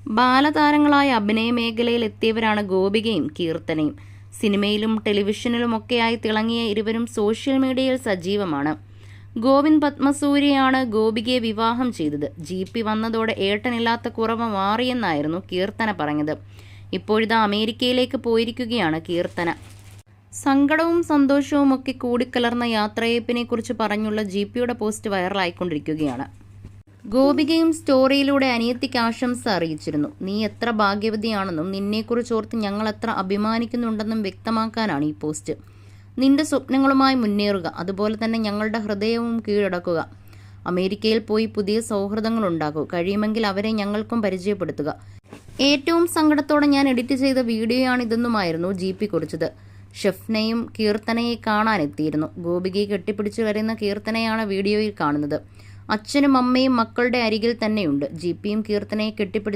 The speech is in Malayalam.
ബാലതാരങ്ങളായ അഭിനയ മേഖലയിൽ എത്തിയവരാണ് ഗോപികയും കീർത്തനയും. സിനിമയിലും ടെലിവിഷനിലുമൊക്കെയായി തിളങ്ങിയ ഇരുവരും സോഷ്യൽ മീഡിയയിൽ സജീവമാണ്. ഗോവിന്ദ് പത്മസൂര്യയാണ് ഗോപികയെ വിവാഹം ചെയ്തത്. GP വന്നതോടെ ഏട്ടനില്ലാത്ത കുറവ് മാറിയെന്നായിരുന്നു കീർത്തന പറഞ്ഞത്. ഇപ്പോഴിതാ അമേരിക്കയിലേക്ക് പോയിരിക്കുകയാണ് കീർത്തന. സങ്കടവും സന്തോഷവും ഒക്കെ കൂടിക്കലർന്ന യാത്രയപ്പിനെക്കുറിച്ച് പറഞ്ഞുള്ള GPയുടെ പോസ്റ്റ് വൈറലായിക്കൊണ്ടിരിക്കുകയാണ്. ഗോപികയും സ്റ്റോറിയിലൂടെ അനിയത്തിക്ക് ആശംസ അറിയിച്ചിരുന്നു. നീ എത്ര ഭാഗ്യവതിയാണെന്നും നിന്നെക്കുറിച്ചോർത്ത് ഞങ്ങൾ എത്ര അഭിമാനിക്കുന്നുണ്ടെന്നും വ്യക്തമാക്കാനാണ് ഈ പോസ്റ്റ്. നിന്റെ സ്വപ്നങ്ങളുമായി മുന്നേറുക, അതുപോലെ തന്നെ ഞങ്ങളുടെ ഹൃദയവും കീഴടക്കുക. അമേരിക്കയിൽ പോയി പുതിയ സൗഹൃദങ്ങൾ ഉണ്ടാക്കൂ. കഴിയുമെങ്കിൽ അവരെ ഞങ്ങൾക്കും പരിചയപ്പെടുത്തുക. ഏറ്റവും സങ്കടത്തോടെ ഞാൻ എഡിറ്റ് ചെയ്ത വീഡിയോയാണിതെന്നുമായിരുന്നു GP കുറിച്ചത്. ഷെഫ്നയും കീർത്തനയെ കാണാനെത്തിയിരുന്നു. ഗോപികയെ കെട്ടിപ്പിടിച്ചു വരുന്ന കീർത്തനയാണ് വീഡിയോയിൽ കാണുന്നത്. അച്ഛനും അമ്മയും മക്കളുടെ അരികിൽ തന്നെയുണ്ട്. GPയും കീർത്തനയെ കെട്ടിപ്പിടിച്ച്